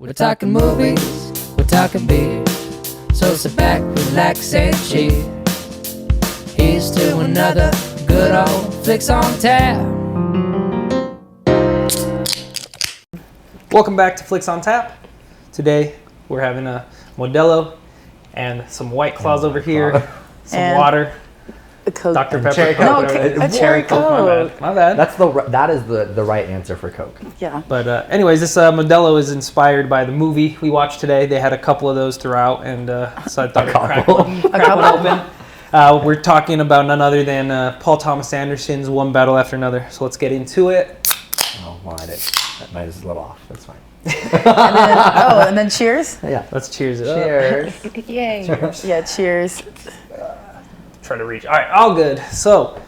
We're talking movies, we're talking beer. So sit back, relax, and cheer. Here's to another good old Flicks on Tap. Welcome back to Flicks on Tap. Today we're having a Modelo and some White Claws over here, some And water, a Coke. Dr. Pepper. Cherry Coke, Coke. whatever. A cherry Coke. My bad. That is the right answer for Coke. Yeah. But anyways, this Modelo is inspired by the movie we watched today. They had a couple of those throughout, and so I thought I'd crack one open. We're talking about none other than Paul Thomas Anderson's One Battle After Another. So let's get into it. Oh, well, that might is a little off. That's fine. And then cheers. Yeah. Let's cheers it up. Cheers. Yay. Yeah, cheers. Try to reach. All right, all good. So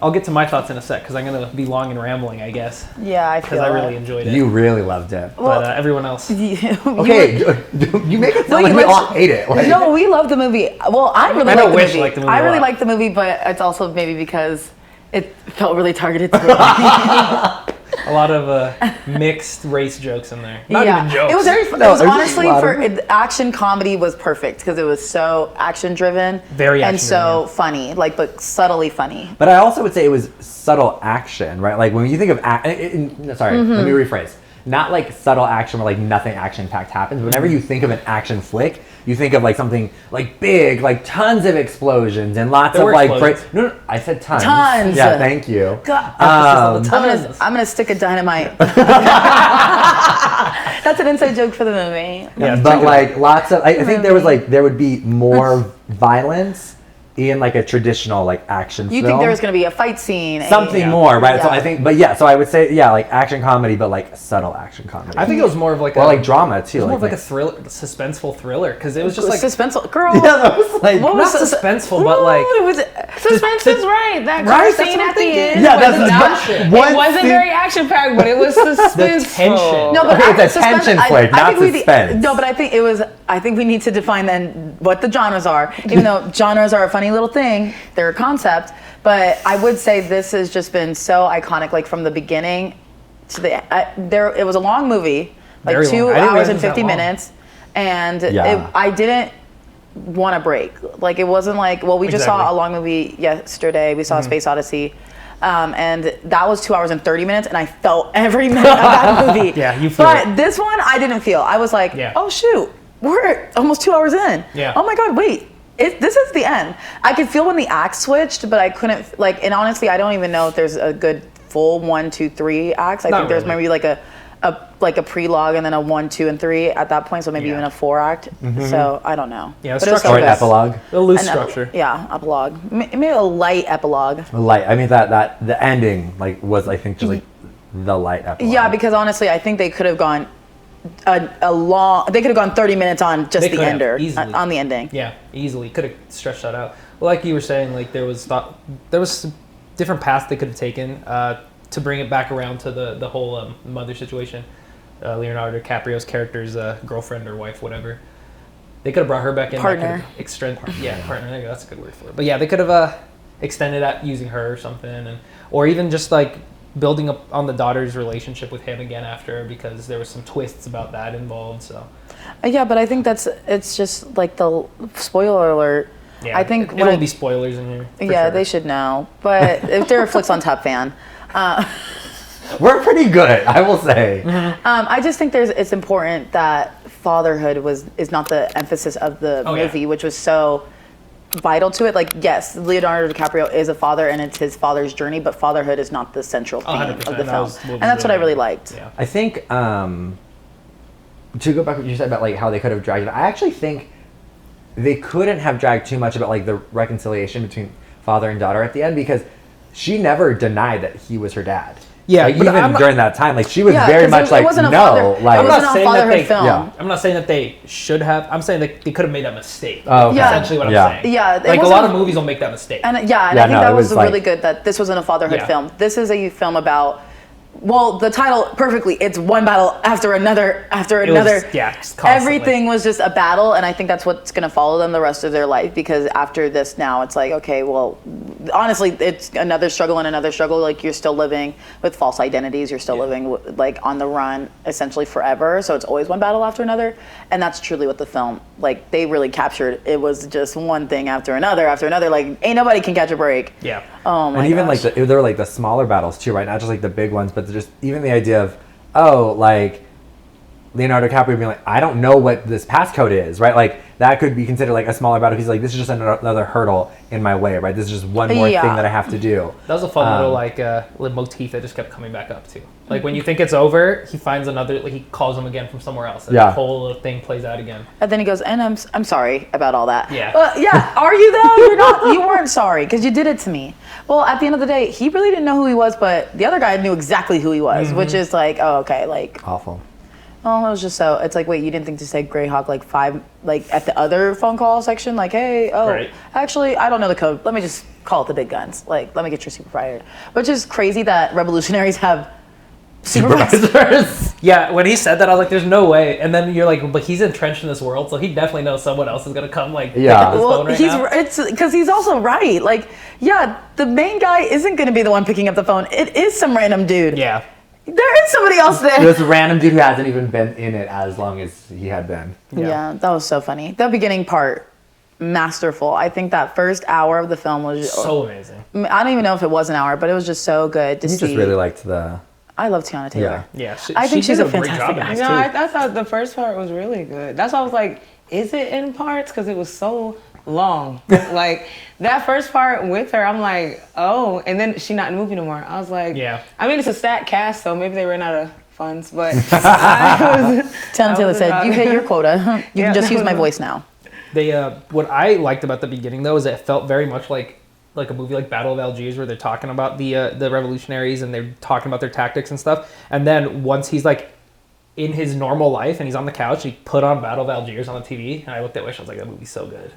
I'll get to my thoughts in a sec because I'm going to be long and rambling, I guess, Yeah, I feel because I really enjoyed it. You really loved it. But everyone else. Okay, you make it sound like we all hate it. Like, No, we love the movie. Well, I really I know like the Wish movie. liked the movie I a really lot. like the movie, but it's also maybe because it felt really targeted to me. A lot of mixed race jokes in there. Not even jokes. It was very fun. No, it was there's just honestly a lot for of- action comedy was perfect because it was so action driven. Very and action so driven, funny, but subtly funny. But I also would say it was subtle action, right? Like when you think of sorry, let me rephrase. Not like subtle action where like nothing action-packed happens. Whenever you think of an action flick, you think of like something like big, like tons of explosions and lots There of were like explosions. no, I said tons. Tons. Yeah, thank you. God, on the I'm gonna stick a dynamite. That's an inside joke for the movie. Yeah, But like lots of, I think there would be more violence in like a traditional like action You film. think there was gonna be a fight scene? Something more, right? So Yeah. I think, but yeah, so I would say, yeah, like action comedy, but like subtle action comedy. I think it was more of like or a like drama too. It was more of like a mixed. thriller, suspenseful thriller, because it was just like suspenseful, girl. Yeah, that was like What not was suspenseful, but like it was suspense is right. That car Right, that's scene what I'm at the thinking. end. Yeah, was that's not- tension. one It wasn't scene- very action packed, but it was suspenseful. tension. No, but Okay, it's a suspense- tension I- flick, I not think we- suspense. No, but I think it was. I think we need to define then what the genres are. Even though genres are a funny little thing, they're a concept. But I would say this has just been so iconic, like from the beginning to the. It was a long movie, like Very 2 long. I didn't hours realize it and was that 50 long. minutes, and Yeah. I didn't want a break. Like it wasn't like, well, we just Exactly. saw a long movie yesterday. We saw Space Odyssey. And that was 2 hours and 30 minutes, and I felt every minute of that movie. Yeah, you feel But it. this one, I didn't feel. I was like, Yeah. oh shoot, we're almost 2 hours in. Yeah. Oh my God, wait. This is the end. I could feel when the act switched, but I couldn't and honestly, I don't even know if there's a good full 1, 2, 3 acts. I Not think there's really. maybe like a prelogue and then a 1, 2, and 3 at that point. So maybe Yeah. even a 4 act. So I don't know. Yeah, But it was structure- so or an good. epilogue. a loose An structure. Yeah, epilogue. Maybe a light epilogue. Light. I mean that the ending like was I think just like the light epilogue. Yeah, because honestly, I think they could have gone they could have gone 30 minutes on just They the could have, ender, easily. on the ending. Yeah, easily could have stretched that out. Well, like you were saying, like there was some different paths they could have taken to bring it back around to the whole mother situation. Leonardo DiCaprio's character's girlfriend or wife, whatever. They could have brought her back in. Partner. Partner. There you go. That's a good word for it. But yeah, they could have extended that using her or something, or even just like building up on the daughter's relationship with him again after, because there was some twists about that involved. So Yeah, but I think it's just like the spoiler alert. yeah, I think it'll be spoilers in here. for yeah, sure. they should know. But if they're a Flicks on Top fan, we're pretty good, I will say. I just think it's important that fatherhood is not the emphasis of the Oh, yeah. movie, which was so vital to it. Like, yes, Leonardo DiCaprio is a father, and it's his father's journey, but fatherhood is not the central theme 100%, of the that film, was what was and that's what I really really liked. Yeah. I think to go back to what you said about like how they could have dragged it, I actually think they couldn't have dragged too much about like the reconciliation between father and daughter at the end, because she never denied that he was her dad. Yeah, like, but even I'm not- during that time, like she was Yeah, very 'cause much it like wasn't a no, father- like it I'm wasn't not a saying that fatherhood they. film. Yeah. I'm not saying that they should have. I'm saying that they could have made that mistake. Oh, okay. Yeah. Essentially, what Yeah. I'm saying. Yeah, it like a wasn't lot a- of movies will make that mistake. And I Yeah, think no, that it was was like- really good that this wasn't a fatherhood Yeah. film. This is a film about Well, the title perfectly. It's one battle after another after It was- another. yeah, just constantly. Everything was just a battle, and I think that's what's going to follow them the rest of their life. Because after this, now it's like, okay, well, honestly, it's another struggle and another struggle. Like you're still living with false identities. You're still living like on the run, essentially forever. So it's always one battle after another, and that's truly what the film like they really captured. It was just one thing after another after another. Like ain't nobody can catch a break. Yeah. Oh my And even gosh. like there were like the smaller battles too, right? Not just like the big ones, but just even the idea of, oh, like Leonardo DiCaprio being like, I don't know what this passcode is, right? Like that could be considered like a smaller battle. He's like, this is just another hurdle in my way, right? This is just one more Yeah. thing that I have to do. That was a fun little like motif that just kept coming back up too. Like when you think it's over, he finds another. Like he calls him again from somewhere else, and Yeah. the whole thing plays out again. And then he goes, and I'm sorry about all that. Yeah. Yeah. Are you though? You're not. You weren't sorry because you did it to me. Well, at the end of the day, he really didn't know who he was, but the other guy knew exactly who he was, which is like, oh, okay, like, Awful. oh, it was just so. It's like, wait, you didn't think to say Greyhawk like 5, like at the other phone call section, like, hey, oh, Right. actually, I don't know the code. Let me just call it the big guns. Like, let me get your supervisor. Which is crazy that revolutionaries have supervisors. Yeah, when he said that, I was like, "There's no way." And then you're like, "But he's entrenched in this world, so he definitely knows someone else is gonna come like pick Yeah. up his Well, phone right he's now." it's because he's also right. Like, yeah, the main guy isn't going to be the one picking up the phone. It is some random dude. Yeah, There is somebody else there. This random dude who hasn't even been in it as long as he had been. Yeah, that was so funny. The beginning part, masterful. I think that first hour of the film was. so amazing. I don't even know if it was an hour, but it was just so good to He see. just really liked the. I love Tiana Taylor. Yeah, I think she's did a great fantastic job in actress. this, No, too. I thought the first part was really good. That's why I was like, is it in parts? Because it was so long. Like that first part with her, I'm like, oh, and then she not in the movie no more. I was like, Yeah. I mean, it's a stat cast, so maybe they ran out of funds, but I was, Tiana Taylor was said, about "You it. hit your quota. You Yeah, can just that use was my a- voice now." They what I liked about the beginning though is it felt very much like a movie like Battle of Algiers where they're talking about the revolutionaries and they're talking about their tactics and stuff. And then once he's like in his normal life and he's on the couch, he put on Battle of Algiers on the TV, and I looked at Wish. I was like, that movie's so good.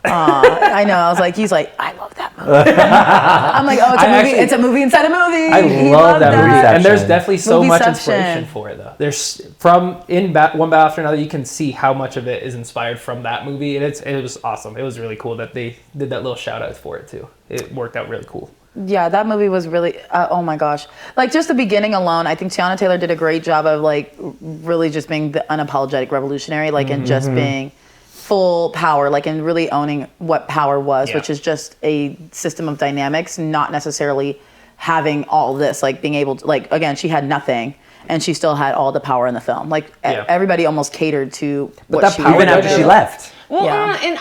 I know. I was like, he's like, I love that movie. I'm like, oh, it's a I movie. actually- it's a movie inside a movie. I He love loved that movie. And there's Movieception. definitely so much Movieception. inspiration for it though. There's from one battle after another, you can see how much of it is inspired from that movie, and it was awesome. It was really cool that they did that little shout out for it too. It worked out really cool. Yeah, that movie was really, oh my gosh. Like, just the beginning alone, I think Tiana Taylor did a great job of, like, really just being the unapologetic revolutionary, like, and just being full power, like, and really owning what power was, Yeah. which is just a system of dynamics, not necessarily having all this, like, being able to, like, again, she had nothing, and she still had all the power in the film. Like, Yeah. everybody almost catered to what that she power Even wanted after to she do. left. Well, Yeah. and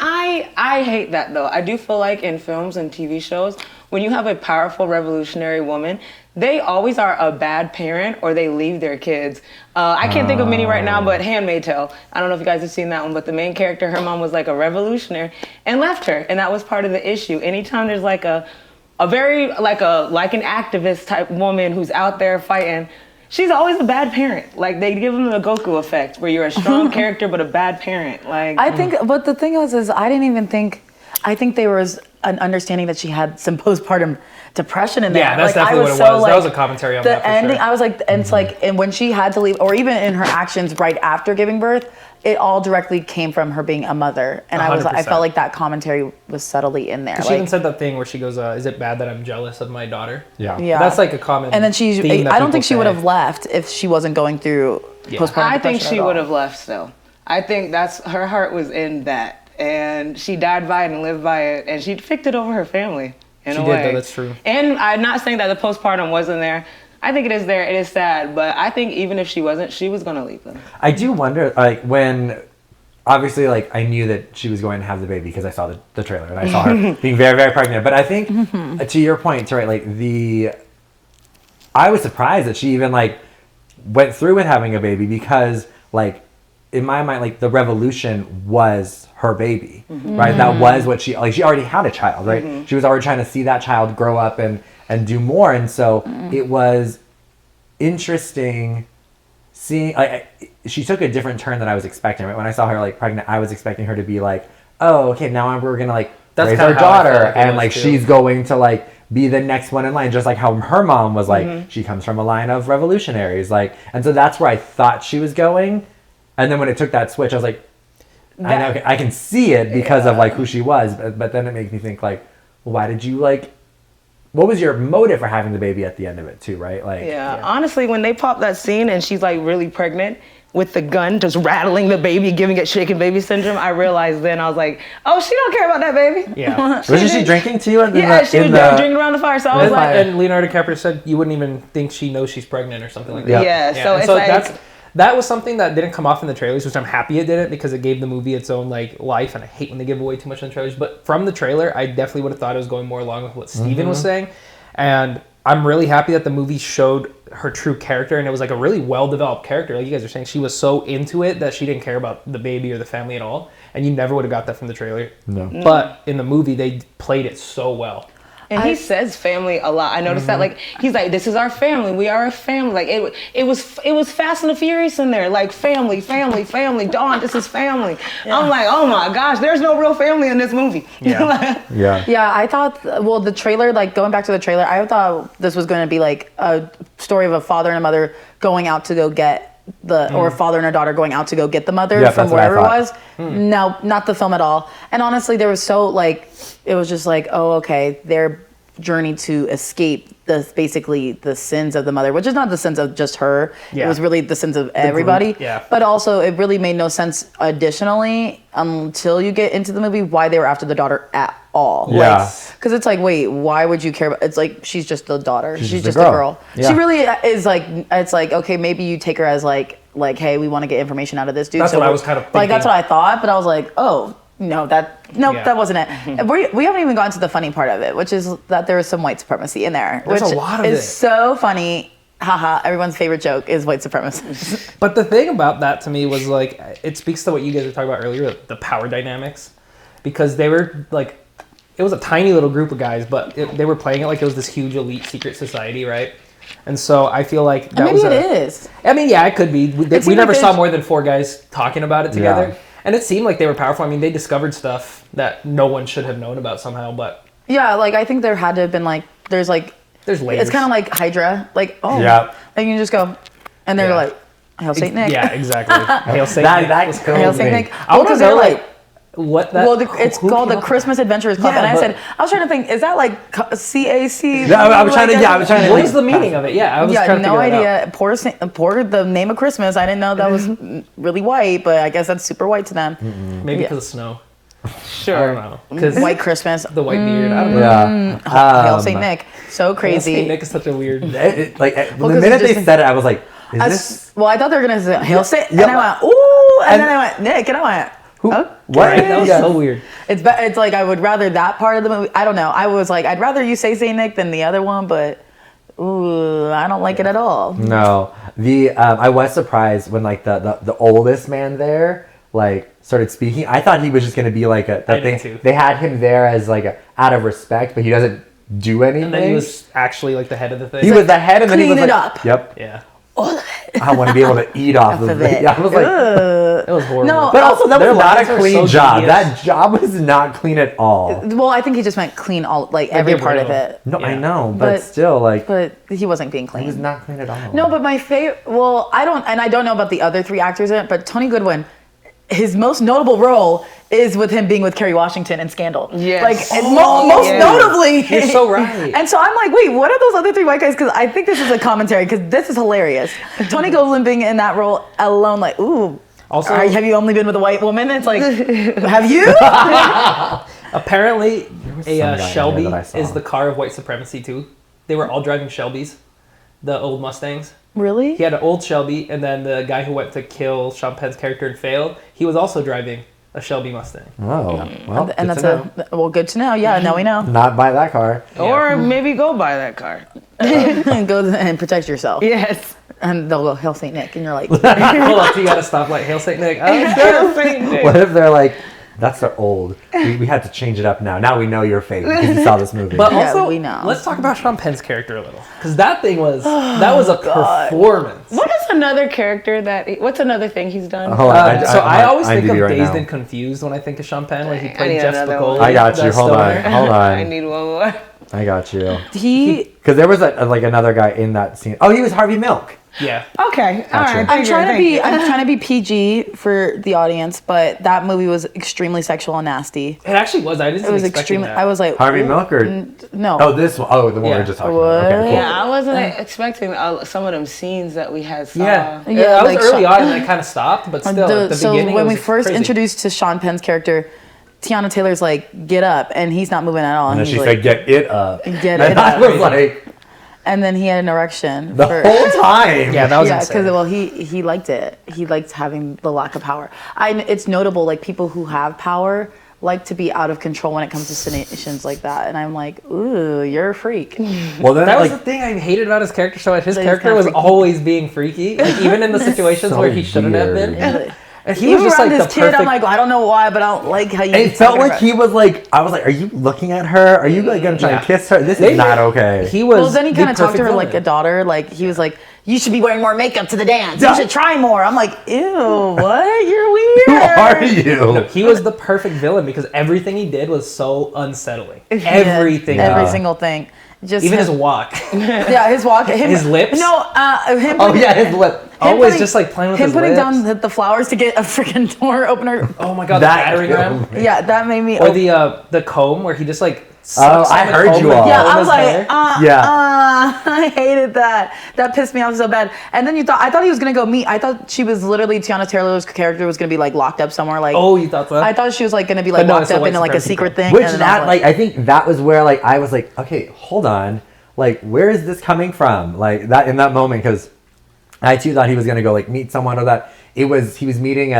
I hate that though. I do feel like in films and TV shows, when you have a powerful revolutionary woman, they always are a bad parent or they leave their kids. I can't think of many right now, but Handmaid's Tale. I don't know if you guys have seen that one, but the main character, her mom was like a revolutionary and left her, and that was part of the issue. Anytime there's like a very like an activist type woman who's out there fighting, she's always a bad parent. Like they give them the Goku effect, where you're a strong character but a bad parent. Like I think, but the thing is I didn't even think. I think there was an understanding that she had some postpartum depression in there. Yeah, that's like, definitely I what it so, was. Like, That was a commentary on the that for ending. sure. I was like, and it's like, and when she had to leave, or even in her actions right after giving birth, it all directly came from her being a mother. And I 100%. felt like that commentary was subtly in there. She Like, even said that thing where she goes, "Is it bad that I'm jealous of my daughter?" Yeah. yeah, That's like a common. And then she, theme that I don't think people she would say. have left if she wasn't going through Yeah. postpartum I think depression she at all. would have left still. I think that's her heart was in that, and she died by it and lived by it, and she picked it over her family in She a did, way. though, that's true. And I'm not saying that the postpartum wasn't there. I think it is there. It is sad, but I think even if she wasn't, she was gonna leave them. I do wonder, like, when obviously, like, I knew that she was going to have the baby because I saw the trailer and I saw her being very, very pregnant. But I think, to your point, right, like, I was surprised that she even, like, went through with having a baby because, like, in my mind, like, the revolution was her baby, right? That was what she already had a child, right? She was already trying to see that child grow up and do more. And so it was interesting seeing, she took a different turn than I was expecting, right? When I saw her, like, pregnant, I was expecting her to be like, oh, okay, now we're gonna, like, That's raise kinda our how I felt daughter, like it and, was, like, too. she's going to, like, be the next one in line, just like how her mom was like, she comes from a line of revolutionaries, like, and so that's where I thought she was going, and then when it took that switch, I was like, I know, I can see it because of like who she was, but then it made me think like, why did you like? What was your motive for having the baby at the end of it too, right? Like, Yeah, honestly, when they pop that scene and she's like really pregnant with the gun, just rattling the baby, giving it shaken baby syndrome, I realized then, I was like, oh, she don't care about that baby. Yeah. wasn't she drinking too? Yeah, she was drinking around the fire, so I was And, like, and Leonardo DiCaprio said you wouldn't even think she knows she's pregnant or something like that. Yeah. yeah, so and it's like, that was something that didn't come off in the trailers, which I'm happy it didn't because it gave the movie its own like life, and I hate when they give away too much in the trailers. But from the trailer, I definitely would have thought it was going more along with what Steven was saying, and I'm really happy that the movie showed her true character, and it was like a really well-developed character. Like you guys are saying, she was so into it that she didn't care about the baby or the family at all, and you never would have got that from the trailer. No. But in the movie, they played it so well. and he says family a lot. I noticed that, like, he's like, this is our family. We are a family. Like, it was Fast and the Furious in there. Like, family. Dawn, this is family. I'm like, oh my gosh, there's no real family in this movie. Yeah. Yeah, I thought, well, the trailer, like going back to the trailer, I thought this was going to be like a story of a father and a mother going out to go get or a father and a daughter going out to go get the mother Yeah, from that's what I wherever it thought. was. No, not the film at all. And honestly, there was so like, it was just like, oh, okay, their journey to escape basically the sins of the mother, which is not the sins of just her. Yeah. It was really the sins of everybody. Yeah. But also, it really made no sense additionally until you get into the movie why they were after the daughter at all. Yeah. Because it's like, wait, why would you care about? It's like she's just the daughter. She's just just a a girl. girl. Yeah. She really is like. It's like, okay, maybe you take her as like, hey, we want to get information out of this dude. That's what I was kind of like. That's thinking. what I thought, but I was like, oh no, that wasn't it. And we haven't even gotten to the funny part of it, which is that there is some white supremacy in there, There's which a lot of is it. so funny. Haha, everyone's favorite joke is white supremacy. But the thing about that to me was like, it speaks to what you guys were talking about earlier, the power dynamics, because they were like, it was a tiny little group of guys, but they were playing it like it was this huge elite secret society, right? And so I feel like that Maybe was it is. I mean, yeah, it could be. We seemed never like saw they- more than 4 guys talking about it together. Yeah. And it seemed like they were powerful. I mean, they discovered stuff that no one should have known about somehow, but Yeah, like I think there had to have been like there's layers. layers. It's kind of like Hydra, like Yeah. and you just go, and they're Yeah. like, Hail Saint Nick. Yeah, exactly. Hail Saint That- Nick that was killed cool. Hail Saint me. Nick. I want to because they're know like what that. well, it's who called came the up- Christmas Adventurers Club, Yeah, and I but- said I was trying to think, is that like CAC? Yeah, I was trying to What is the meaning of it? Yeah, I was Yeah, trying to no figure that out. idea. Poor the name of Christmas. I didn't know that was really white, but I guess that's super white to them. Maybe Yeah. because of snow. I don't sure. know. Because White Christmas. the white beard. I don't know. Yeah. Hail Saint Nick. So Hail crazy. Saint Nick is such a weird. The 'cause minute it they just- said it, I was like, is I this? s- well, I thought they were gonna say Hail Saint, Yeah. and I went ooh, and And- then I went Nick, and I went Who? oh. What? Right? That was Yeah. so weird. It's like I would rather that part of the movie. I don't know. I was like, I'd rather you say Saint Nick than the other one, but ooh, I don't like it at all. No, I was surprised when like the oldest man there like started speaking. I thought he was just gonna be like I did too. they had him there as like out of respect, but he doesn't do anything. And then he was actually like the head of the thing. He was the head, and then he Clean was it like, up. Yep. Yeah. I want to be able to eat off of it. it. I was like, It was horrible. No, but also that Their was not lines a are clean so job. tedious. That job was not clean at all. well, I think he just meant clean all, like every get part rid of of it. No, I Yeah. know, but But- still, like, But he wasn't being it clean. was not clean at all. No, but my favorite. Well, I don't know about the other 3 actors in it, but Tony Goodwin, his most notable role is with him being with Kerry Washington in Scandal. Yes. Like Oh, most yes. notably. You're so right. And so I'm like, wait, what are those other 3 white guys? Because I think this is a commentary. Because this is hilarious. Tony Goodwin being in that role alone, like, ooh. Also- have you only been with a white woman? It's like, have you? Apparently, some guy in there Shelby that I saw. is the car of white supremacy too. They were all driving Shelbys, the old Mustangs. Really? He had an old Shelby, and then the guy who went to kill Sean Penn's character and failed, he was also driving a Shelby Mustang. Oh, well, And good that's to know. well, good to know. Yeah, now we know. Not buy that car. Or maybe go buy that car. Go and protect yourself. Yes. And they'll go, Hail St. Nick. And you're like, Hold on, so you gotta stop like Hail Saint Nick. Oh, What if they're like, that's their old. We had to change it up now. Now we know you're fake because you saw this movie. But Yeah, also, we know. let's talk about Sean Penn's character a little, because that thing was that was a performance. What is another character what's another thing he's done? Hold on, I always think of IMDb right Dazed now. and Confused when I think of Sean Penn, like he I played need Jeff another Spicoli. one. I got the you. Hold stoner. on. Hold I on. need one more. I got you. He. Because there was like another guy in that scene. Oh, he was Harvey Milk. Yeah. Okay, all Gotcha. right. I'm trying to be PG for the audience, but that movie was extremely sexual and nasty. It actually was. I didn't It was expect extremely. that. I was like, Harvey ooh, Milk or no. oh, this one. Oh, the one Yeah. we're just talking about. Okay, cool. Yeah, I wasn't expecting some of them scenes that we had saw. Yeah. Yeah, Yeah. I was like early Sean- on and it kind of stopped, but still, at the so beginning. when it we was first crazy. introduced to Sean Penn's character, Tiana Taylor's like, "Get up," and he's not moving at all. And then he's she like, said, "Get it up." Get and it I up. was like, and then he had an erection. the whole time. Yeah, that was Yeah, insane. because well, he liked it. He liked having the lack of power. It's notable, like people who have power like to be out of control when it comes to situations like that. And I'm like, ooh, you're a freak. Well, then That was like the thing I hated about his character so much. His That he's character kinda was freaky. always being freaky, like even in the situations So where he shouldn't have been. weird. And he Even was just around like this the kid, perfect. I'm like, I don't know why, but I don't like how you. it felt like he was like, I was like, are you looking at her? Are you like gonna try Yeah. and kiss her? This Maybe is not okay. He was. Well, then he the kind of talked to perfect her like villain. a daughter. Like he was like, you should be wearing more makeup to the dance. Yeah. You should try more. I'm like, ew, what? You're Who weird. are you? He was the perfect villain because everything he did was so unsettling. Everything. Every Yeah. single thing. Just Even his him- walk. yeah, his walk, His lips? No, him. Oh yeah, his lip. Always putting- just like playing with him his putting lips. down the flowers to get a freaking door opener. Oh my god, That the battering ram. Yeah, that made me. Or the comb where he just like. Oh, sucks I on the heard comb you and all. Yeah, combs I was his hair. like, Yeah. I hated that. That pissed me off so bad. And then I thought he was gonna go meet. I thought she was literally Tiana Taylor's character was gonna be like locked up somewhere. Like, Oh, you thought so? I thought she was like gonna be like But no, locked it's the up white into like a supremacy secret thing. Which and then that I was I think that was where like I was like, okay, hold on, like where is this coming from? Like that in that moment because I too thought he was gonna go like meet someone or that he was meeting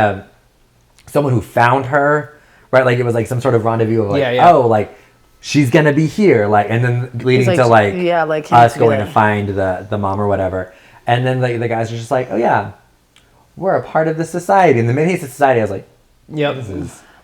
someone who found her, right? Like it was like some sort of rendezvous of like Yeah. oh like she's gonna be here like and then leading like, to like yeah, like him us to be going to there. find the mom or whatever, and then like the guys are just like oh yeah, we're a part of the society. And the minute he said society, I was like Yep.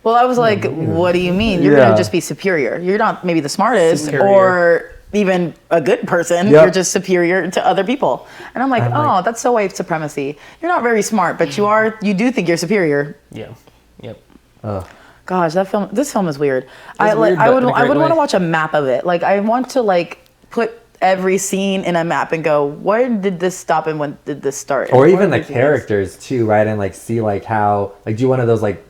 Well, I was like, what do you mean? You're Yeah. gonna just be superior. You're not maybe the smartest Superior. or even a good person. Yep. You're just superior to other people. And I'm like, I'm oh, like- that's so white supremacy. You're not very smart, but you do think you're superior. Yeah. Yep. ugh. Gosh, this film is weird. I weird, I but would in a great want to way. watch a map of it. Like I want to like put every scene in a map and go, where did this stop and when did this start? Or And even what the are these characters too, right? And like see like how like do one of those like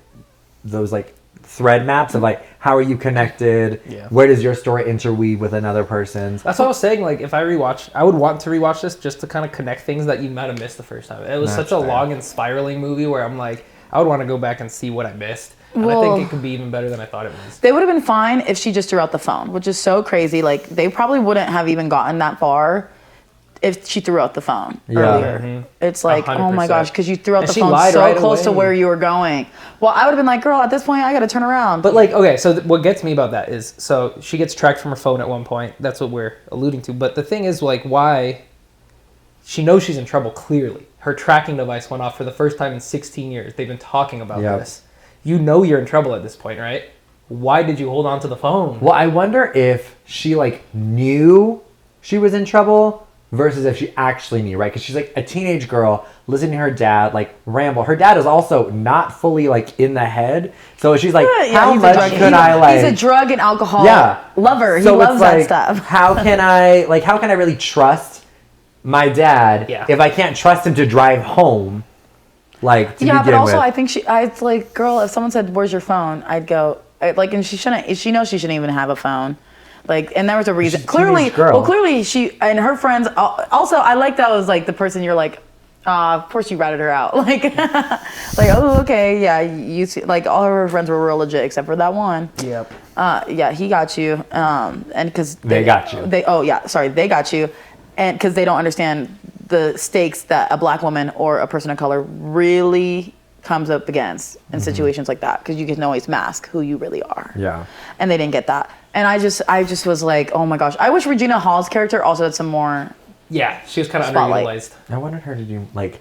thread maps of like how are you connected? Yeah. Where does your story interweave with another person's? That's what I was saying. Like, if I I would want to rewatch this just to kind of connect things that you might have missed the first time. It was That's such a fair. long and spiraling movie where I'm like, I would want to go back and see what I missed. And I Well- think it could be even better than I thought it was. They would have been fine if she just threw out the phone, which is so crazy. Like they probably wouldn't have even gotten that far if she threw out the phone Yeah. earlier. Mhm. It's like, oh my 100%. gosh, because you threw out And the she phone lied so right close to away. where you were going. Well, I would have been like, girl, at this point, I got to turn around. But like, okay, so what gets me about that is, so she gets tracked from her phone at one point. That's what we're alluding to. But the thing is, like, why? She knows she's in trouble. Clearly, her tracking device went off for the first time in 16 years. They've been talking about Yep. this. You know you're in trouble at this point, right? Why did you hold on to the phone? Well, I wonder if she like knew she was in trouble versus if she actually knew, right? Because she's like a teenage girl listening to her dad like ramble. Her dad is also not fully like in the head, so she's like, how he's a much drug- could I like? He's a drug and alcohol lover. He So loves it's that like, stuff. how can I really trust my dad Yeah. if I can't trust him to drive home? Like to Yeah, but begin also with. I think it's like, girl, if someone said, "Where's your phone?" I'd go, like, and she shouldn't. She knows she shouldn't even have a phone. Like, and there was a reason. She's a teenage girl. Well, clearly she and her friends. Also, I like that was like the person you're like, of course you ratted her out. Like, like, oh, okay, yeah, you see, like all of her friends were real legit except for that one. Yep. Yeah, he got you. And because They got you. They they got you, and because they don't understand the stakes that a black woman or a person of color really comes up against in situations like that. Because you can always mask who you really are. Yeah. And they didn't get that. And I just was like, oh my gosh. I wish Regina Hall's character also had some more. Yeah, she was kind of Spotlight. underutilized. I wanted her to do like.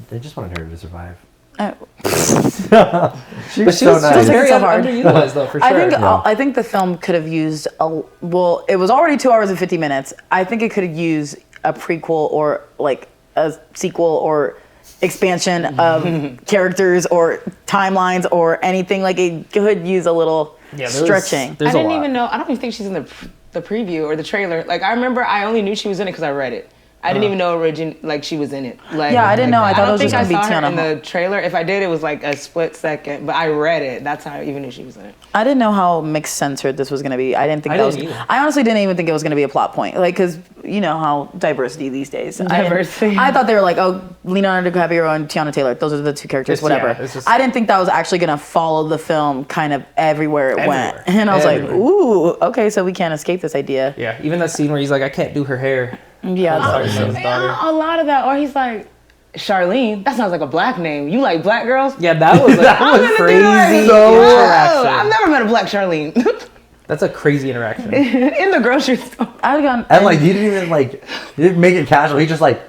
They just wanted her to survive. She But she was, she was nice. very So hard. underutilized, though, for sure. I think Yeah. I think the film could have used well, it was already 2 hours and 50 minutes. I think it could have used a prequel or like a sequel or expansion of characters or timelines or anything. Like it could use a little Yeah, stretching. There's I a didn't lot. even know. I don't even think she's in the the preview or the trailer. Like I remember, I only knew she was in it because I read it. I didn't even know like she was in it. Like, Yeah, I didn't know. I thought it was just don't gonna think be I saw her Tiana. in the trailer. If I did, it was like a split second. But I read it. That's how I even knew she was in it. I didn't know how mixed censored this was going to be. I didn't think I that didn't was. either. I honestly didn't even think it was going to be a plot point. Like, because you know how diversity these days. Diversity. I thought they were like, oh, Leonardo DiCaprio and Tiana Taylor. Those are the two characters. It's- whatever. yeah, it's just- I didn't think that was actually going to follow the film kind of everywhere it went. Everywhere. And I was Everywhere. like, ooh, okay, so we can't escape this idea. Yeah, even that scene where he's like, I can't do her hair. Yeah. Sorry, that's- son. His daughter. Yeah, a lot of that. Or he's like, Charlene. That sounds like a black name. You like black girls? Yeah, that was I'm gonna do crazy like, interaction. I've never met a black Charlene. That's a crazy interaction. In the grocery store. I would gone. And like he didn't even like he didn't make it casual. He just like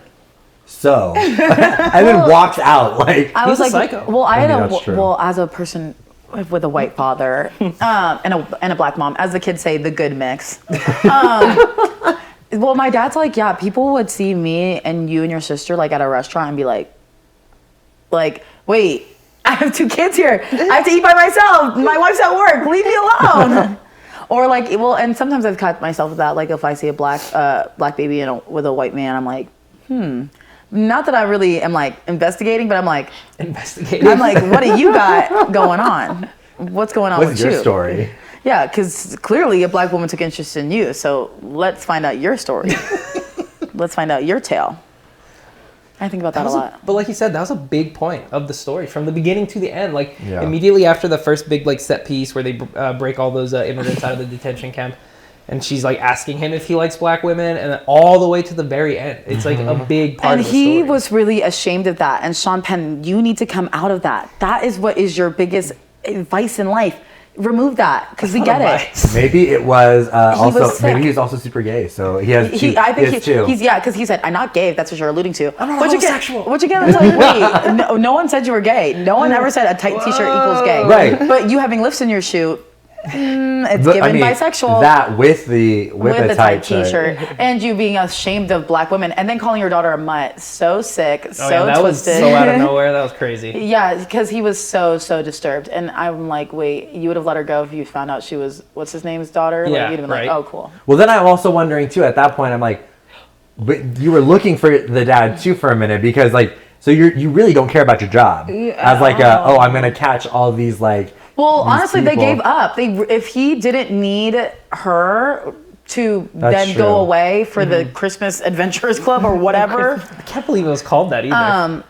so and then walks out like I was He's a like, psycho. well, I I had mean, a that's true. well as a person with a white father and a black mom, as the kids say, the good mix. Well, my dad's like, yeah, people would see me and you and your sister like at a restaurant and be like, wait, I have two kids here. I have to eat by myself. My wife's at work. Leave me alone. Or like, well, and sometimes I've caught myself with that. Like if I see a black baby with a white man, I'm like, Not that I really am like investigating, but I'm like, Investigating. what do you got going on? What's going on what's with your you? story? Yeah, because clearly a black woman took interest in you. So let's find out your story. Let's find out your tale. I think about that a lot. But like you said, that was a big point of the story from the beginning to the end. Like Yeah. immediately after the first big like set piece where they break all those immigrants out of the detention camp, and she's like asking him if he likes black women, and then all the way to the very end, it's like a big part And of the he story. was really ashamed of that. And Sean Penn, you need to come out of that. That is what is your biggest advice in life. Remove that because we get it. Maybe it was also was sick. maybe he was also super gay, so he has two. I think he has two. he's because he said, "I'm not gay." That's what you're alluding to. I'm not What you get? homosexual. What you get? It's like, wait, no one said you were gay. No one ever said a tight T-shirt equals gay. Right. But you having lifts in your shoe, it's The- given bisexual. That with the with a tight T-shirt, and you being ashamed of black women, and then calling your daughter a mutt, so sick, Oh so yeah, that was twisted. so out of nowhere. That was crazy. Yeah, because he was so disturbed, and I'm like, wait, you would have let her go if you found out she was what's his name's daughter? Yeah, like, you'd have been right. like, oh, cool. Well, then I'm also wondering too. At that point, I'm like, but you were looking for the dad too for a minute because like, so you really don't care about your job as like I'm gonna catch all these like. Well, these honestly, they people. gave up. If he didn't need her to That's then true. go away for the Christmas Adventurers Club or whatever, I can't believe it was called that either.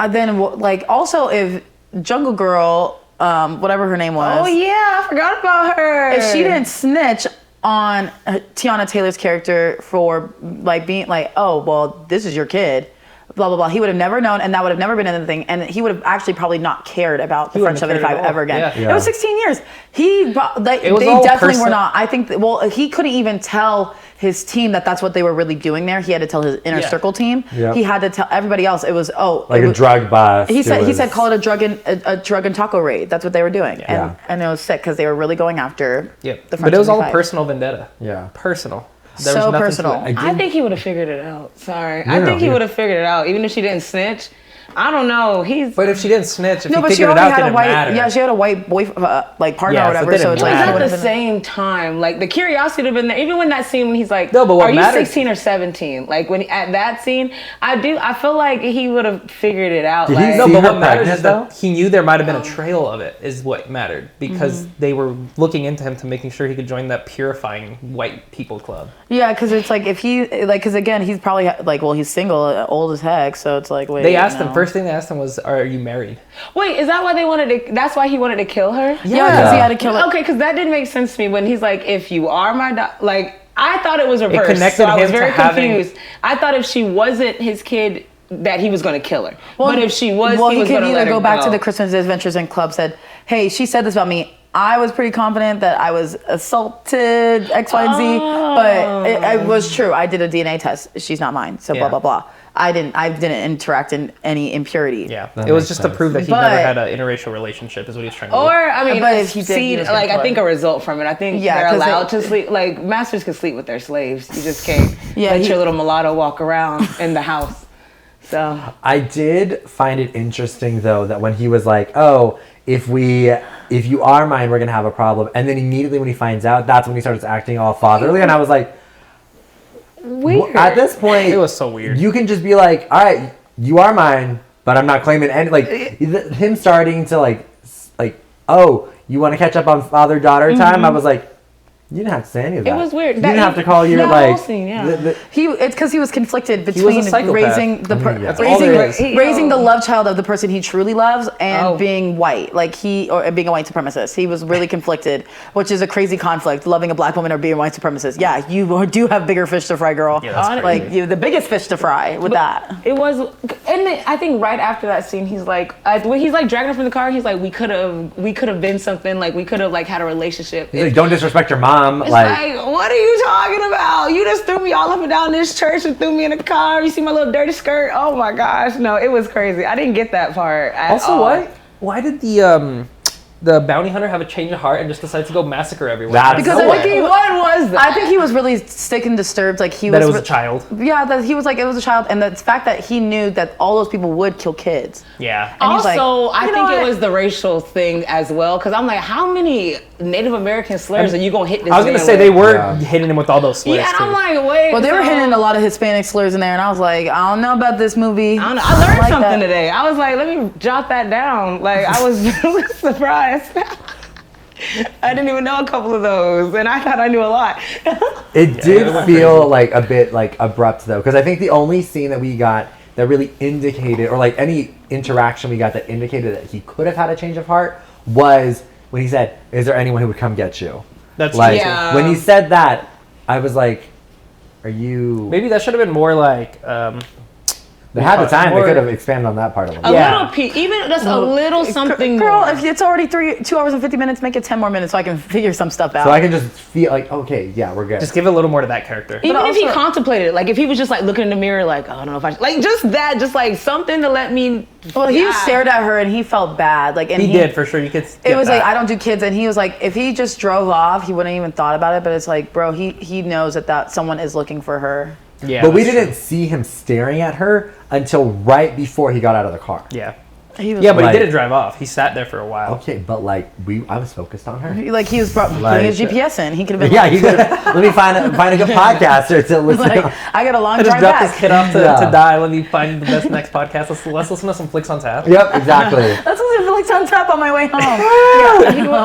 then like also if Jungle Girl, whatever her name was, Oh yeah, I forgot about her. if she didn't snitch on Tiana Taylor's character for like being like, oh well, this is your kid, blah blah blah, he would have never known, and that would have never been anything, and he would have actually probably not cared about the wouldn't French have cared 75 at all. ever again. Yeah. It was 16 years. They was they all definitely were person- not. I think well, he couldn't even tell his team that that's what they were really doing there. He had to tell his inner Yeah. circle team. Yeah. He had to tell everybody else. It was Like it a was- drug bust. He said was- call it a drug and taco raid. That's what they were doing, Yeah. and it was sick because they were really going after Yep. the French But it was all a 75. personal vendetta. Yeah. Personal. So was nothing to personal. it. I think he would have figured it out. Sorry. No, I no, think he yeah. would have figured it out, even if she didn't snitch. I don't know. But if she didn't snitch, if No, he but she figured it already out, had a didn't white. matter. Yeah, she had a white like partner Yeah, or so it whatever. didn't So it's It like was matter. she at would've the been- same time. Like the curiosity would have been there. Even when that scene when he's like, No, but what "Are you matters- 16 or 17?" Like when at that scene, I feel like he would have figured it out. Did he Like, No, See but her what matters pregnant, is that though? he knew there might have been a trail of it, is what mattered. Because they were looking into him to making sure he could join that purifying white people club. Yeah, because it's like if he because again he's probably like he's single, old as heck. So it's like wait. They asked him, no. first thing they asked him was, are you married? wait, is that why they wanted to? That's why he wanted to kill her. Yeah, because he had to kill it. Okay, because that didn't make sense to me when he's like, "If you are my like." I thought it was reversed. connected so I was him to very having- confused. I thought if she wasn't his kid, that he was going to kill her. Well, but if she was, well, he was could going to either let her go back to the Christmas Adventures and Club said, "Hey, she said this about me. I was pretty confident that I was assaulted X, Y, and Z, but it was true. I did a DNA test. She's not mine. So Yeah. blah blah blah. I didn't interact in any impurity. Yeah. That It was makes just sense. to prove that he But- never had an interracial relationship, is what he was trying to do. Or I mean, But if he did, he see, was gonna like I kill think her. a result from it. I think Yeah, they're 'cause allowed they- to sleep. Like masters can sleep with their slaves. You just can't Yeah, let he- your little mulatto walk around in the house. So I did find it interesting though that when he was like, "Oh, if you are mine, we're gonna have a problem," and then immediately when he finds out, that's when he starts acting all fatherly, and I was like, weird. at this point, It was so weird. You can just be like, "All right, you are mine, but I'm not claiming any." Like him starting to like, "Oh, you want to catch up on father-daughter time?" I was like, you didn't have to say any of that. It was weird. You didn't have to call your that like. whole scene, yeah. It's because he was conflicted was a between psychopath. raising the I mean, that's all raising there is. raising the love child of the person he truly loves and Oh. being white, or being a white supremacist. He was really conflicted, which is a crazy conflict. Loving a black woman or being a white supremacist. Yeah, you do have bigger fish to fry, girl. Yeah, that's like crazy. you, the biggest fish to fry with that. It was, and then I think right after that scene, he's like, when he's like dragging her from the car, he's like, we could have been something, like we could have like had a relationship. He's like, don't disrespect your mom. It's Like, what are you talking about? You just threw me all up and down this church and threw me in a car. You see my little dirty skirt? Oh my gosh, no, it was crazy. I didn't get that part at Also, all. why did the bounty hunter have a change of heart and just decide to go massacre everyone? That's Because nowhere. I think What was that? I think he was really sick and disturbed. Like he that was it was a child. Yeah, that he was like it was a child, and the fact that he knew that all those people would kill kids. Yeah. And he's like, Also, I "You know think it what?" was the racial thing as well, because I'm like, how many Native American slurs are you gonna hit this I was gonna man say they with? were Yeah. hitting him with all those slurs Yeah, and too. I'm like, wait. Well, they were so- hitting a lot of Hispanic slurs in there, and I was like, I don't know about this movie. I don't know. I learned like something that. today. I was like, let me jot that down. Like, I was surprised. I didn't even know a couple of those, and I thought I knew a lot. It did it went feel crazy. like a bit like abrupt though, because I think the only scene that we got that really indicated, or like any interaction we got that indicated that he could have had a change of heart, was when he said, "Is there anyone who would come get you?" That's Like true. Yeah. when he said that, I was like, "Are you?" Maybe that should have been more like. They had the time; more- they could have expanded on that part a little. A Yeah. little piece, even just a little something Girl, more. if it's already 2 hours and 50 minutes, make it 10 more minutes so I can figure some stuff out. So I can just feel like, okay, yeah, we're good. Just give a little more to that character. Even if he also- contemplated it, like if he was just like looking in the mirror, like, oh, I don't know if I should, like just that, just like something to let me. well, he Yeah. stared at her and he felt bad. Like, and He did for sure. You could. It get was that. like, I don't do kids, and he was like, if he just drove off, he wouldn't even thought about it. But it's like, bro, he knows that someone is looking for her. Yeah. But we that's didn't see him staring at her until right before he got out of the car. true. Yeah. He was Yeah, but Like- he didn't drive off. He sat there for a while. Okay, but like I was focused on her. like he was putting his Like- GPS in. He could have been Yeah, like, he could. Let me find a good podcaster to listen. like, I got a long I just drive dropped back. this kid off to Yeah. die. Let me find the best next podcast. Let's listen to some flicks on tap. Yep, exactly. That's what it like on tap on my way home.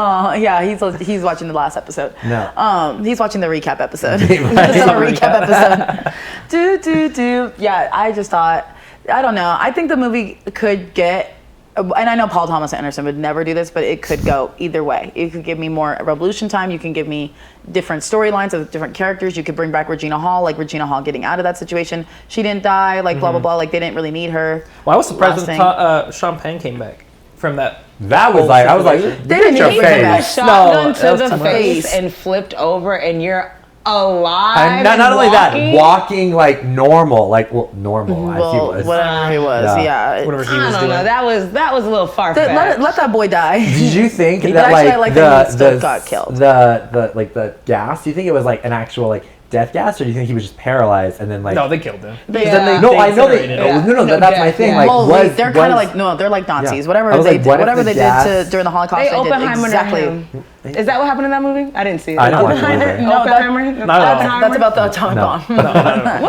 Yeah, he's watching the last episode. No. He's watching the recap episode. Right. The summer recap episode. do. Yeah, I just thought, I don't know. I think the movie could get, and I know Paul Thomas Anderson would never do this, but it could go either way. You could give me more revolution time. You can give me different storylines of different characters. You could bring back Regina Hall, like Regina Hall getting out of that situation. She didn't die, like blah, blah, blah. Like they didn't really need her. Well, I was surprised Last when thing. Sean Penn came back from that. That was whole like I was like, situation. They get didn't your need He to took a face. shotgun No, to that was the too much. face and flipped over, and you're alive. and not and only that, walking. walking like normal, normal as he Well, was. whatever he was, yeah. Whatever he I was don't doing. know. That was a little far Let, fetched. let that boy die. Did you think But that actually, like, I like the that he still the got killed. the gas? Do you think it was like an actual like death gas, or do you think he was just paralyzed and then like? No, they killed him. Yeah. No, I know they. incinerated No, him. no, No that's my death, thing. yeah. Like, Well, was they're kind of was- like no, they're like Nazis. Yeah. Whatever I was they like, did, what if whatever the they gas- did during the Holocaust, They they did Oppenheimer exactly. him. Is that what happened in that movie? I didn't see it. I didn't watch the movie. No, that- Oppenheimer. Not at all. Oppenheimer? That's about the atomic No. bomb.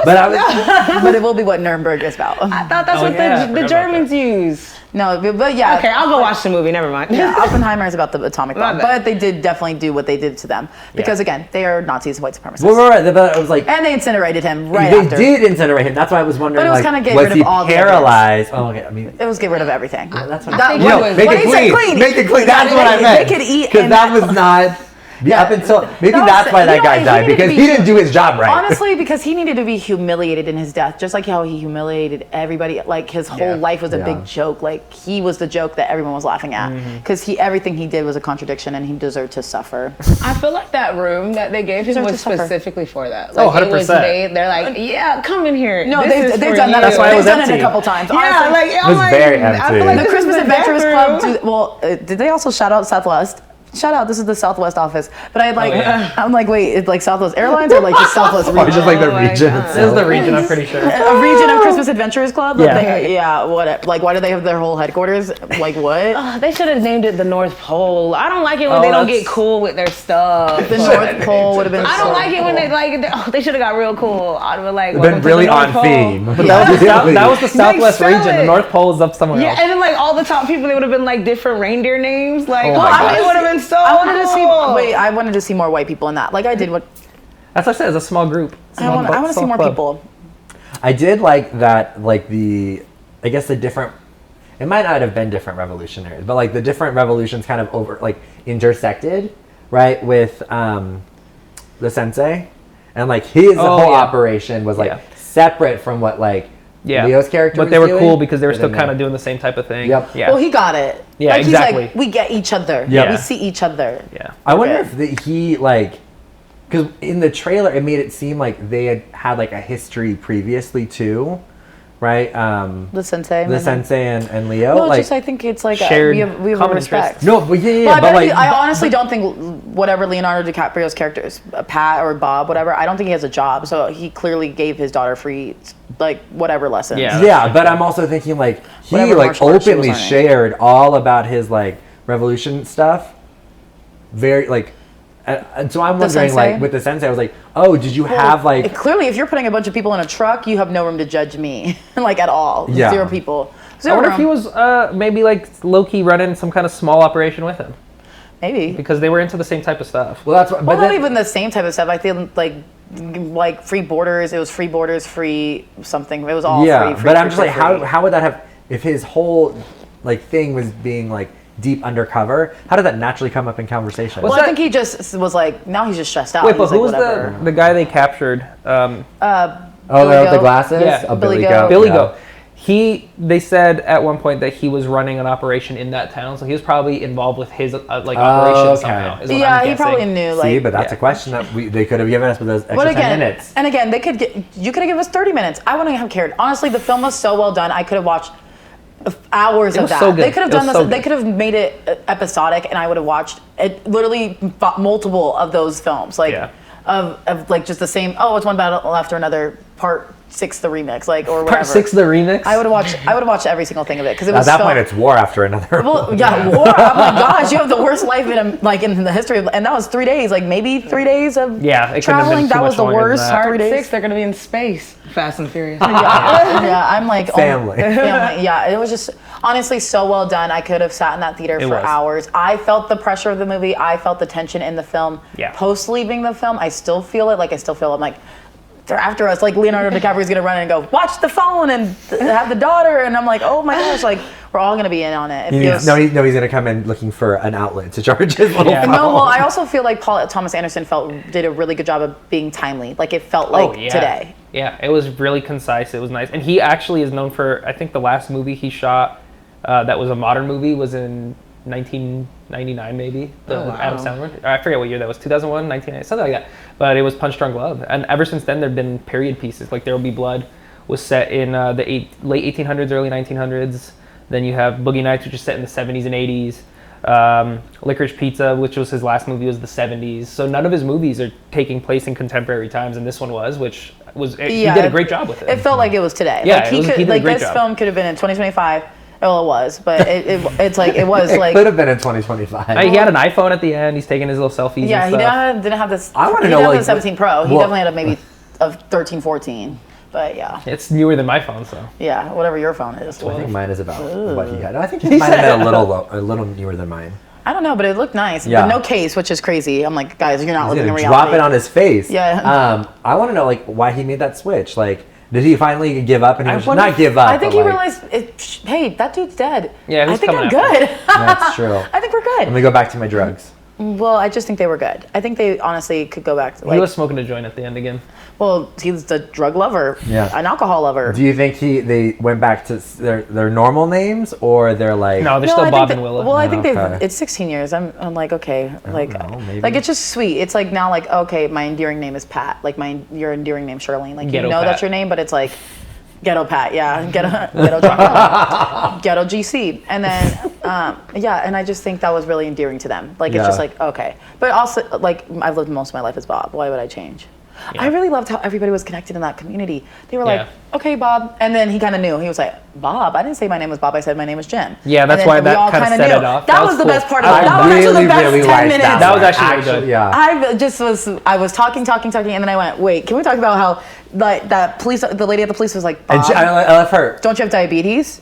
But I was. But it will be what Nuremberg is about. I thought that's Oh, what yeah, I the forgot Germans about use. No, but yeah. Okay, I'll go watch the movie. Never mind. Yeah, Oppenheimer is about the atomic bomb, My bad. but they did definitely do what they did to them because again, they are Nazis and white supremacists, Right. But I was like, and they incinerated him right they after. did incinerate him. That's why I was wondering. But it was like, kinda get was rid of he all the paralyzed? Oh, okay. I mean, It was get rid of everything. that's what That- think you it know, was- make when it he said clean. clean, Make it clean. That's they what I could- meant. they could eat because and- that was not. Yeah. Up until maybe No, that's why that you know guy what, died he needed because to he be- didn't do his job right. Honestly, because he needed to be humiliated in his death, just like how he humiliated everybody. Like his whole life was a Yeah. big joke. Like he was the joke that everyone was laughing at because everything he did was a contradiction, and he deserved to suffer. I feel like that room that they gave him Deserve was to suffer. specifically for that. Oh, Like, it was 100%. made. They're like, yeah, come in here. No, This is they've for done that. you. That's why it they've was done it a empty. couple times. Yeah, Honestly. like It was very I feel empty. like The this Christmas is Adventurers death Club. room. Did they also shout out Seth Lust? shout out, this is the Southwest office. But I like, Oh, yeah. I'm like, wait, it's like Southwest Airlines or like just Southwest Or region? just like the Oh my region God. This is itself. the region, I'm pretty sure. A region of Christmas Adventurers Club? Yeah. Yeah, what? Like, why do they have their whole headquarters? Like, what? They should have named it the North Pole. I don't like it when they don't get cool with their stuff. The North Pole would have been I so don't like it when cool. they like. They should have got real cool. I'd have been like, Been welcome to really the North on Pole. theme. Yeah. That was the Southwest spell region. The it. North Pole is up somewhere Yeah, else. and then like all the top people, they would have been like different reindeer names. Like, Oh my gosh. it would have been so I wanted to see. cool. Wait, I wanted to see more white people in that. Like I did. What That's what I said. It's a small group. I want to see more people. I did like that, like I guess the different, it might not have been different revolutionaries, but like the different revolutions kind of like intersected, right, with the sensei. And like his Oh, whole yeah. operation was like Yeah. separate from what like Yeah. Leo's character But was they were doing, cool because they were but still then kind of doing the same type of thing. Yep. Yeah. Well, he got it. Yeah, like, exactly. He's like, we get each other. Yeah. We see each other. yeah. I wonder Okay. if he like, because in the trailer it made it seem like they had like a history previously too, right? The sensei. The sensei and Leo. No, like, just I think it's like shared we have a common respect. interests. no, but yeah, Well, but like I honestly don't think whatever Leonardo DiCaprio's character is, Pat or Bob, whatever. I don't think he has a job, so he clearly gave his daughter free, like whatever lessons. Yeah. yeah, but I'm also thinking like he Whatever like martial arts she was openly learning. shared all about his like revolution stuff. Very like, and so I'm wondering sensei? like with the sensei, I was like, oh, did you have like Clearly, if you're putting a bunch of people in a truck, you have no room to judge me, like at all. Yeah. Zero people. I Zero wonder if he room. was maybe like low key running some kind of small operation with him Maybe. because they were into the same type of stuff. well, that's what. Well, But not then, even the same type of stuff. I feel like free borders. It was free borders, free something. It was all yeah, free. but I'm just free, like, free. how would that have if his whole like thing was being like deep undercover? How did that naturally come up in conversation? Well, that- I think he just was like, now he's just stressed out. Wait, but He's who like, was whatever. the guy they captured? oh, Billy there with the Goat? glasses. Yeah, oh, Billy Billy Goat. Goat. Billy yeah. Goat. They said at one point that he was running an operation in that town, so he was probably involved with his like operation okay. somehow. Is what Yeah, I'm he probably guessing. knew. See, Like, but that's Yeah. a question that they could have given us with those extra but 10 again, minutes. and again, they could get. You could have given us 30 minutes. I wouldn't have cared. Honestly, the film was so well done. I could have watched hours It of was that. so good. They could have It done was this. so They good. could have made it episodic, and I would have watched it. Literally, multiple of those films. Like Yeah. of like just the same. Oh, it's one battle after another. Part 6, the remix, like or whatever. Part 6, the remix. I would have watched every single thing of it because it At was that so, point, it's war after another. Well, yeah, war. Oh my gosh, you have the worst life in the history of, and that was 3 days, like maybe 3 days of Yeah, it couldn't have been traveling. too That much was the longer than worst that. 3 days. 6, they're gonna be in space. Fast and Furious. Yeah, I'm like Family. family. Yeah, it was just honestly so well done. I could have sat in that theater It for was. hours. I felt the pressure of the movie. I felt the tension in the film. Yeah. Post leaving the film, I still feel it. Like I still feel I'm like. They're after us. Like Leonardo DiCaprio's gonna run in and go, watch the phone and have the daughter. And I'm like, oh my gosh, like we're all gonna be in on it. It feels- he's going to come in looking for an outlet to charge his little Yeah. phone. No, well, I also feel like Paul Thomas Anderson did a really good job of being timely. Like it felt like Oh, yeah. today. Yeah, it was really concise. It was nice, and he actually is known for. I think the last movie he shot that was a modern movie was in 1999, maybe. The Oh, wow. Adam Sandler. I forget what year that was. 2001, 1990, something like that. But it was Punch Drunk Love, and ever since then there've been period pieces. Like There Will Be Blood was set in the late 1800s, early 1900s. Then you have Boogie Nights, which is set in the 70s and 80s. Licorice Pizza, which was his last movie, was the 70s. So none of his movies are taking place in contemporary times, and this one was, which was he did a great job with it. It felt like it was today. Yeah, like he did a like great this job. film could have been in 2025. Well, it was, but it's like it was It like could have been in 2025. He had an iPhone at the end. He's taking his little selfies. yeah. and He stuff. didn't have this. I wanna he know, didn't have like, the 17 Pro. He well- definitely had a maybe of 13, 14. But yeah, It's newer than my phone, so. yeah. Whatever your phone is. I think mine is about what he had. I think his might have been a little newer than mine. I don't know, but it looked nice. Yeah. But no case, which is crazy. I'm like, guys, you're not He's living in gonna reality. drop it on his face. Yeah. I want to know like why he made that switch. Like, did he finally give up? And he I was wonder not if- give up. I think but, he like, realized, hey, that dude's dead. Yeah, I who's think I'm coming after good. That's true. I think we're Let good. me go back to my drugs. Well, I just think they were good. I think they honestly could go back to He like. was smoking a joint at the end again. Well, he's a drug lover. Yeah. An alcohol lover. Do you think they went back to their normal names or they're like? No, they're No, still I Bob think and that- Willa. Well, I think Okay. it's 16 years. I'm like, okay, like, know, maybe. like it's just sweet. It's like now, like, okay, my endearing name is Pat. Like your endearing name Charlene. Like Ghetto you know Pat. that's your name, but it's like Ghetto Pat, yeah, ghetto John, ghetto GC, and then and I just think that was really endearing to them. Like it's just Yeah. like okay, but also like I've lived most of my life as Bob. Why would I change? I really loved how everybody was connected in that community. They were like, Yeah. okay, Bob, and then he kind of knew. He was like, Bob. I didn't say my name was Bob. I said my name was Jim. Yeah, that's And then why we that all kinda kinda set knew. it off. That That was was the cool. best part of it. I That was actually really, the best really 10 liked minutes. That was one. actually really good. Yeah. I was talking, and then I went, wait, can we talk about how like that the lady at the police was like, Bob, And I love her. don't you have diabetes?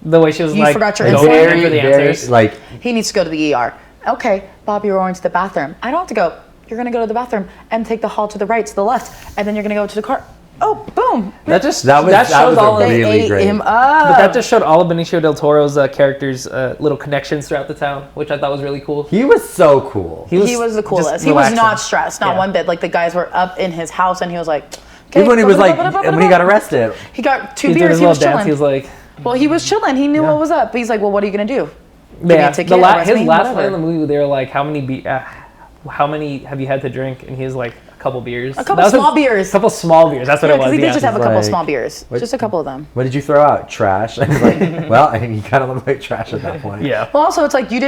The way she was You like, forgot your going insulin? in for the Very, answers. like, He needs to go to the ER. Okay, Bob, you're going to the bathroom. I don't have to go. You're gonna go to the bathroom and take the hall to the right, to the left, and then you're gonna go to the car. Oh, boom! that was shows a all of They really ate great. him up. But that just showed all of Benicio del Toro's characters' little connections throughout the town, which I thought was really cool. he was so cool. He was the just coolest. He was relaxing. not stressed, not Yeah. one bit. Like the guys were up in his house, and he was like, okay, Even when he was like, when he got arrested. he got 2 He did beers. his He little was dance. chilling. He was like, Well, he was chilling. He knew Yeah. what was up. He's like, well, what are you gonna do? Give me a yeah. ticket, arrest His me? last Whatever. line in the movie, they were like, how many have you had to drink? And he was like, a couple beers. A couple That was small beers. A couple small beers. That's what Yeah, it was. because he did Yeah. just have a couple like- small beers. What- Just a couple of them. What did you throw out? Trash. I was like, well, I mean, you kind of look like trash at that point. Yeah. Well, also, it's like they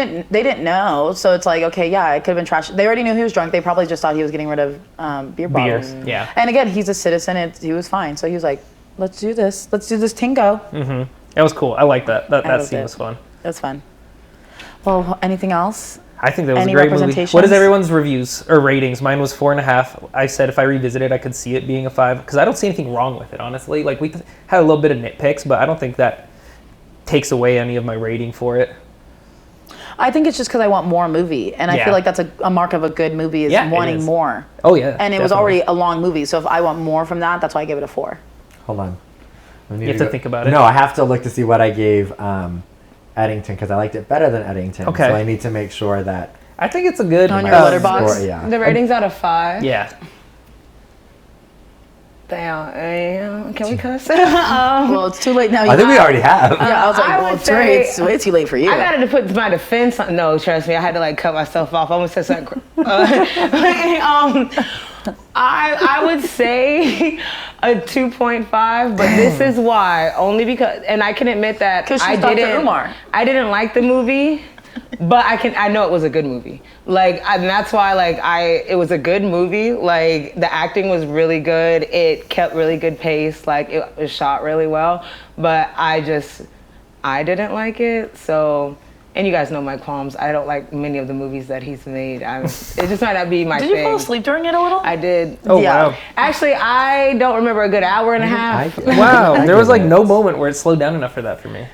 didn't know. So it's like, okay, yeah, it could have been trash. They already knew he was drunk. They probably just thought he was getting rid of beer bottles. Beers. Yeah. And again, he's a citizen. He was fine. So he was like, let's do this. Let's do this tingo. It was cool. I like that. That loved scene it. was fun. That's fun. Well, anything else? I think that was Any a great movie. representations? What is everyone's reviews or ratings? Mine was 4.5. I said if I revisit it, I could see it being a 5 because I don't see anything wrong with it. Honestly, like we had a little bit of nitpicks, but I don't think that takes away any of my rating for it. I think it's just because I want more movie. And I Yeah. feel like that's a mark of a good movie is Yeah, it wanting is. more. Oh yeah, And it was definitely. already a long movie. So if I want more from that, that's why I give it a 4. Hold on. I need You have to think about it. No, I have to look to see what I gave Eddington because I liked it better than Eddington. Okay. So I need to make sure that. I think it's a good On your my letterbox? score- yeah. The rating's out of 5. Yeah, Damn. Can we cuss? Well, it's too late now. I think we already have. Yeah, I was like, I well, would it's way, say- it's way too late for you. I gotta put my defense on. No, trust me, I had to like cut myself off. I almost said something. I would say a 2.5, but this is why. Only because, and I can admit that 'Cause she's I Dr. didn't. Umar. I didn't like the movie. But I know it was a good movie. Like, and that's why, like, it was a good movie. Like, the acting was really good. It kept really good pace. Like, it was shot really well. But I didn't like it. So, and you guys know my qualms. I don't like many of the movies that he's made. It just might not be my Did thing. you fall asleep during it a little? I did. Oh Yeah. wow. Actually, I don't remember a good hour and a half. Wow, there was like no moment where it slowed down enough for that for me.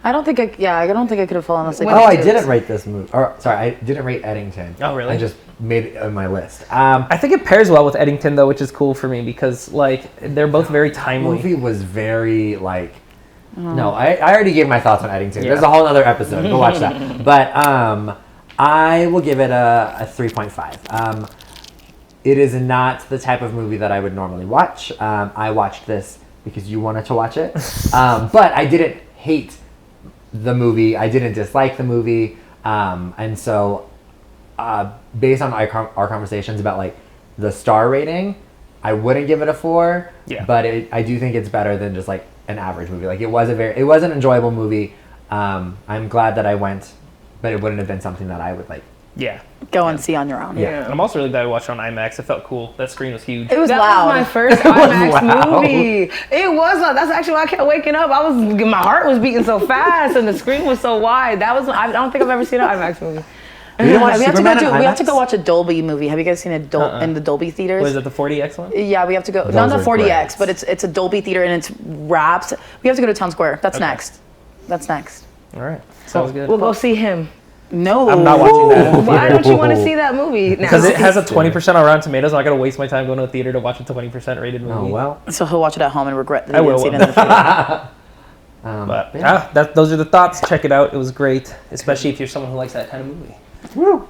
I don't think I could have fallen asleep. When Oh, I it- didn't rate this movie. Or sorry, I didn't rate Eddington. Oh, really? I just made it on my list. I think it pairs well with Eddington though, which is cool for me because like they're both very The timely. movie was very like. No, I already gave my thoughts on Eddington. Yeah. There's a whole other episode. Go watch that. But I will give it a 3.5. It is not the type of movie that I would normally watch. I watched this because you wanted to watch it, but I didn't hate the movie. I didn't dislike the movie, and so based on our conversations about like the star rating, I wouldn't give it a 4. Yeah. But I do think it's better than just like an average movie. Like it was an enjoyable movie. I'm glad that I went, but it wouldn't have been something that I would like. Yeah. Go and see on your own. Yeah. And I'm also really glad I watched it on IMAX. It felt cool. That screen was huge. It was That loud. was my first was IMAX loud. movie. It was loud. That's actually why I kept waking up. My heart was beating so fast, and the screen was so wide. I don't think I've ever seen an IMAX movie. You didn't watch we have to Superman go in we have to IMAX? go watch a Dolby movie. Have you guys seen it in the Dolby theaters? Was it the 40X one? Yeah, we have to go. Those Not the are 40X, great. but it's a Dolby theater and it's wrapped. We have to go to Town Square. That's Okay. next. That's next. All right. Sounds good. We'll go see him. No, I'm not watching that. Why don't you want to see that movie now? Because it has a 20% on Rotten Tomatoes, and I gotta waste my time going to a theater to watch a 20% rated movie. Oh well. So he'll watch it at home and regret that I he didn't will see it in the theater. But yeah. those are the thoughts. Check it out. It was great, especially if you're someone who likes that kind of movie.